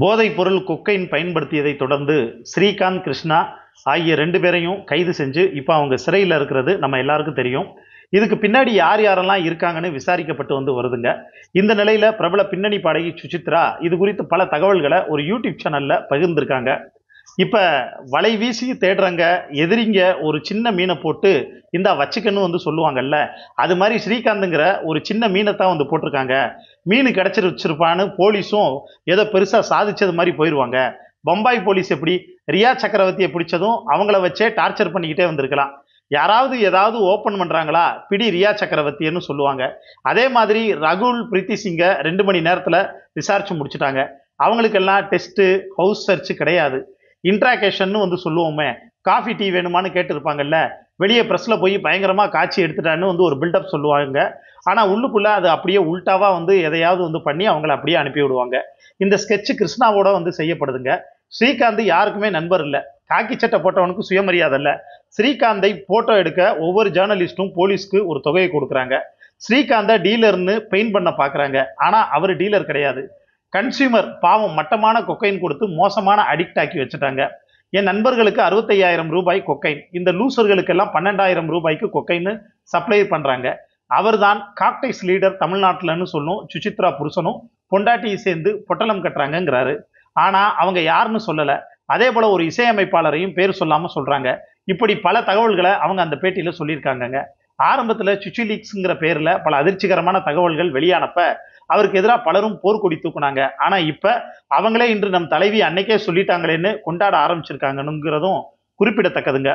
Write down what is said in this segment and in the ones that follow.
போதைப் பொருள் கொக்கைன் பயன்படுத்தியதை தொடர்ந்து ஸ்ரீகாந்த் கிருஷ்ணா ஆகிய 2 பேரையும் கைது செஞ்சு இப்போ அவங்க சிறையில் இருக்கிறது நம்ம எல்லாருக்கும் தெரியும். இதுக்கு பின்னாடி யார் யாரெல்லாம் இருக்காங்கன்னு விசாரிக்கப்பட்டு வருதுங்க. இந்த நிலையில பிரபல பின்னணி பாடகி சுசித்ரா இது குறித்து பல தகவல்களை ஒரு யூடியூப் சேனல்ல பகிர்ந்திருக்காங்க. இப்ப வலை வீசி தேடுறங்க எதிரிங்க ஒரு சின்ன மீனை போட்டு இந்தா வச்சுக்கன்னு சொல்லுவாங்கல்ல, அது மாதிரி ஸ்ரீகாந்துங்கிற ஒரு சின்ன மீனை தான் போட்டிருக்காங்க. மீன் கிடைச்சிருச்சிருப்பான்னு போலீஸும் ஏதோ பெருசா சாதிச்சது மாதிரி போயிடுவாங்க. பம்பாய் போலீஸ் எப்படி ரியா சக்கரவர்த்தியை பிடிச்சதும் அவங்கள வச்சே டார்ச்சர் பண்ணிக்கிட்டே வந்திருக்கலாம். யாராவது ஏதாவது ஓப்பன் பண்றாங்களா, பிடி ரியா சக்கரவர்த்தின்னு சொல்லுவாங்க. அதே மாதிரி ரகுல் பிரீத்தி சிங்க 2 மணி நேரத்துல விசாரிச்சு முடிச்சுட்டாங்க. அவங்களுக்கெல்லாம் டெஸ்ட் ஹவுஸ் சர்ச் கிடையாது. இன்ட்ராகேஷன் சொல்லுவோமே, காஃபி டீ வேணுமான்னு கேட்டிருப்பாங்கல்ல, வெளியே ப்ரெஸ்ல போய் பயங்கரமா காட்சி எடுத்துட்டான்னு ஒரு பில்டப் சொல்லுவாங்க. ஆனா உள்ளுக்குள்ள அது அப்படியே உல்டாவா எதையாவது பண்ணி அவங்கள அப்படியே அனுப்பி விடுவாங்க. இந்த ஸ்கெட்ச் கிருஷ்ணாவோட செய்யப்படுதுங்க. ஸ்ரீகாந்த் யாருக்குமே நண்பர் இல்லை. காக்கி சட்டை போட்டவனுக்கு சுயமரியாதை இல்லை. ஸ்ரீகாந்தை போட்டோ எடுக்க ஒவ்வொரு ஜேர்னலிஸ்டும் போலீஸ்க்கு ஒரு தொகையை கொடுக்குறாங்க. ஸ்ரீகாந்தை டீலர்னு பெயிண்ட் பண்ண பாக்குறாங்க. ஆனா அவர் டீலர் கிடையாது. கன்சியூமர் பாவம் மட்டமான கொக்கைன் கொடுத்து மோசமான அடிக்ட் ஆக்கி வச்சுட்டாங்க. என் நண்பர்களுக்கு 65,000 ரூபாய் கொக்கைன், இந்த லூசர்களுக்கெல்லாம் 12,000 ரூபாய்க்கு கொக்கைன்னு சப்ளை பண்றாங்க. அவர்தான் காக்டைஸ் லீடர் தமிழ்நாட்டில்னு சொல்லும் சுசித்ரா புருஷனும் பொண்டாட்டியை சேர்ந்து பொட்டலம் கட்டுறாங்கிறாரு. ஆனா அவங்க யாருன்னு சொல்லல. அதே போல ஒரு இசையமைப்பாளரையும் பேர் சொல்லாம சொல்றாங்க. இப்படி பல தகவல்களை அவங்க அந்த பேட்டியில சொல்லியிருக்காங்க. ஆரம்பத்துல சுச்சிலீக்ஸ்ங்கிற பேர்ல பல அதிர்ச்சிகரமான தகவல்கள் வெளியானப்ப அவருக்கு எதிராக பலரும் போர்க்கொடி தூக்குனாங்க. ஆனா இப்ப அவங்களே இன்று நம் தலைவி அன்னைக்கே சொல்லிட்டாங்களேன்னு கொண்டாட ஆரம்பிச்சிருக்காங்கிறதும் குறிப்பிடத்தக்கதுங்க.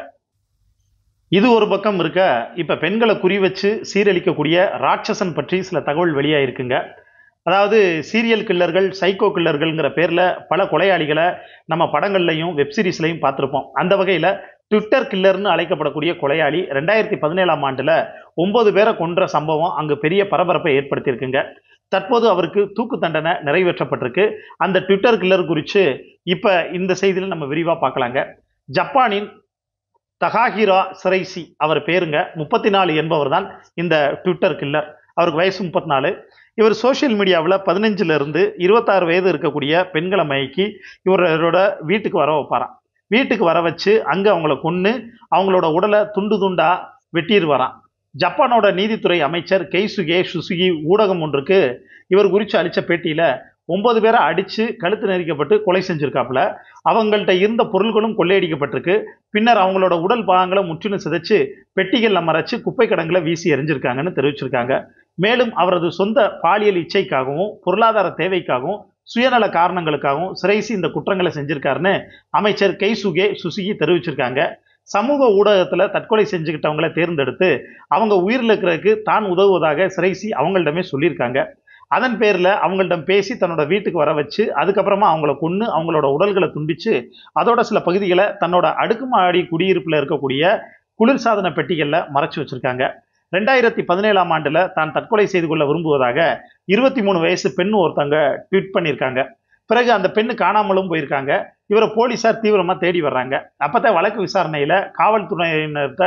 இது ஒரு பக்கம் இருக்க, இப்ப பெண்களை குறி வச்சு சீரழிக்கக்கூடிய ராட்சசன் பற்றி சில தகவல் வெளியாயிருக்குங்க. அதாவது சீரியல் கில்லர்கள், சைக்கோ கில்லர்கள்ங்கிற பேர்ல பல கொலையாளிகளை நம்ம படங்கள்லையும் வெப்சீரிஸ்லையும் பார்த்துருப்போம். அந்த வகையில ட்விட்டர் கில்லர்னு அழைக்கப்படக்கூடிய கொலையாளி 2017ஆம் ஆண்டுல 9 பேரை கொன்ற சம்பவம் அங்கு பெரிய பரபரப்பை ஏற்படுத்தியிருக்குங்க. தற்போது அவருக்கு தூக்கு தண்டனை நிறைவேற்றப்பட்டிருக்கு. அந்த ட்விட்டர் கில்லர் குறித்து இப்ப இந்த செய்தியில் நம்ம விரிவா பார்க்கலாங்க. ஜப்பானின் தகாஹிரா சிரைசி அவர் பேருங்க. 34 என்பவர் தான் இந்த ட்விட்டர் கில்லர். அவருக்கு வயசு 34. இவர் சோசியல் மீடியாவில் 15 இருந்து 26 வயது இருக்கக்கூடிய பெண்களை மயக்கி இவரோட வீட்டுக்கு வர வைப்பாராம். வீட்டுக்கு வர வச்சு அங்கே அவங்கள கொன்று அவங்களோட உடலை துண்டு துண்டா வெட்டிடுவாராம். ஜப்பானோட நீதித்துறை அமைச்சர் கெய்சுகே சுசுகி ஊடகம் ஒன்றுக்கு இவர் குறித்து அளித்த பேட்டியில் 9 பேரை அடித்து கழுத்து நெரிக்கப்பட்டு கொலை செஞ்சுருக்காப்புல. அவங்கள்ட்ட இருந்த பொருள்களும் கொள்ளையடிக்கப்பட்டிருக்கு. பின்னர் அவங்களோட உடல் பாகங்களை முற்றிலும் சிதைச்சு பெட்டிகளில் மறைச்சு குப்பை கடங்களை வீசி எறிஞ்சிருக்காங்கன்னு தெரிவிச்சிருக்காங்க. மேலும் அவரது சொந்த பாலியல் இச்சைக்காகவும் பொருளாதார தேவைக்காகவும் சுயநல காரணங்களுக்காகவும் சிரைசி இந்த குற்றங்களை செஞ்சிருக்காருன்னு அமைச்சர் கெய்சுகே சுசுகி தெரிவிச்சிருக்காங்க. சமூக ஊடகத்துல தற்கொலை செஞ்சுக்கிட்டவங்களை தேர்ந்தெடுத்து அவங்க உயிரில் இருக்கிறதுக்கு தான் உதவுவதாக சிரைசி அவங்கள்டமே சொல்லியிருக்காங்க. அதன் பேர்ல அவங்கள்டம் பேசி தன்னோட வீட்டுக்கு வர வச்சு அதுக்கப்புறமா அவங்கள கொன்று அவங்களோட உடல்களை துண்டிச்சு அதோட சில பகுதிகளை தன்னோட அடுக்குமாடி குடியிருப்புல இருக்கக்கூடிய குளிர்சாதன பெட்டிகள்ல மறைச்சு வச்சிருக்காங்க. 2017ஆம் ஆண்டுல தான் தற்கொலை செய்து கொள்ள விரும்புவதாக 23 வயசு பெண் ஒருத்தங்க ட்வீட் பண்ணியிருக்காங்க. பிறகு அந்த பெண்ணு காணாமலும் போயிருக்காங்க. இவரை போலீசார் தீவிரமா தேடி வர்றாங்க. அப்பதான் வழக்கு விசாரணையில காவல்துறையினர்கிட்ட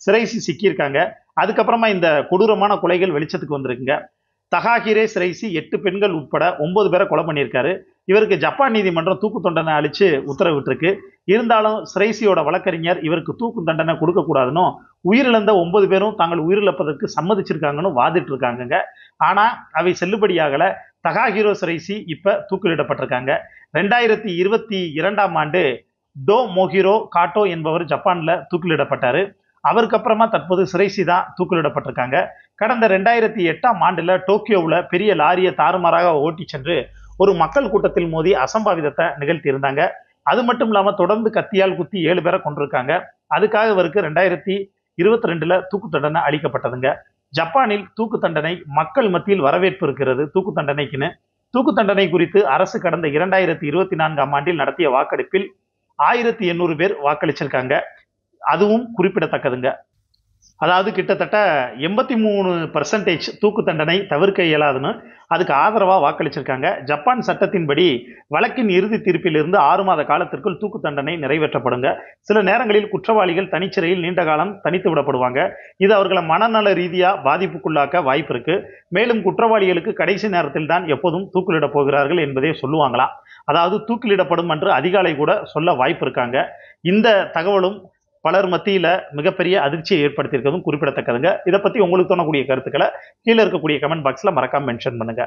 சிரைசி சிக்கியிருக்காங்க. அதுக்கப்புறமா இந்த கொடூரமான கொலைகள் வெளிச்சத்துக்கு வந்திருக்குங்க. தகாஹிரே சிரைசி 8 பெண்கள் உட்பட 9 பேரை கொலை பண்ணியிருக்காரு. இவருக்கு ஜப்பான் நீதிமன்றம் தூக்கு தண்டனை அளிச்சு உத்தரவிட்டிருக்கு. இருந்தாலும் சிரைசியோட வழக்கறிஞர் இவருக்கு தூக்கு தண்டனை கொடுக்கக்கூடாதுன்னு உயிரிழந்த 9 பேரும் தாங்கள் உயிரிழப்பதற்கு சம்மதிச்சிருக்காங்கன்னு வாதிட்டு இருக்காங்க. ஆனா அவை செல்லுபடியாகல. தகாஹிரோ சிரைசி இப்ப தூக்கிலிடப்பட்டிருக்காங்க. 2022ஆம் ஆண்டு டோ மோஹிரோ காட்டோ என்பவர் ஜப்பான்ல தூக்கிலிடப்பட்டாரு. அவருக்கு அப்புறமா தற்போது சிரைசி தான் தூக்கிலிடப்பட்டிருக்காங்க. கடந்த 2008ஆம் ஆண்டுல டோக்கியோவில் பெரிய லாரியை தாறுமாறாக ஓட்டி சென்று ஒரு மக்கள் கூட்டத்தில் மோதி அசம்பாவிதத்தை நிகழ்த்தி இருந்தாங்க. அது மட்டும் இல்லாம தொடர்ந்து கத்தியால் குத்தி 7 பேரை கொண்டிருக்காங்க. அதுக்காக இவருக்கு 2022ல தூக்கு தண்டனை அளிக்கப்பட்டதுங்க. ஜப்பானில் தூக்கு தண்டனை மக்கள் மத்தியில் வரவேற்பு இருக்கிறது. தூக்கு தண்டனைக்குன்னு தூக்கு தண்டனை குறித்து அரசு கடந்த 2024ஆம் ஆண்டில் நடத்திய வாக்கெடுப்பில் 1800 பேர் வாக்களிச்சிருக்காங்க. அதுவும் குறிப்பிடத்தக்கதுங்க. அதாவது கிட்டத்தட்ட 83% தூக்கு தண்டனை தவிர்க்க இயலாதுன்னு அதுக்கு ஆதரவாக வாக்களிச்சிருக்காங்க. ஜப்பான் சட்டத்தின்படி வழக்கின் இறுதி தீர்ப்பிலிருந்து 6 மாத காலத்திற்குள் தூக்கு தண்டனை நிறைவேற்றப்படுங்க. சில நேரங்களில் குற்றவாளிகள் தனிச்சிறையில் நீண்ட காலம் தனித்து விடப்படுவாங்க. இது அவர்களை மனநல ரீதியாக பாதிப்புக்குள்ளாக்க வாய்ப்பு இருக்கு. மேலும் குற்றவாளிகளுக்கு கடைசி நேரத்தில் தான் எப்போதும் தூக்கிலிட போகிறார்கள் என்பதே சொல்லுவாங்களாம். அதாவது தூக்கிலிடப்படும் என்று அதிகாலை கூட சொல்ல வாய்ப்பு இருக்காங்க. இந்த தகவலும் பலர் மத்தியில மிகப்பெரிய அதிர்ச்சியை ஏற்படுத்தியிருக்கிறதும் குறிப்பிடத்தக்கதுங்க. இதை பத்தி உங்களுக்கு தோணக்கூடிய கருத்துக்களை கீழே இருக்கக்கூடிய கமெண்ட் பாக்ஸ்ல மறக்காம மென்ஷன் பண்ணுங்க.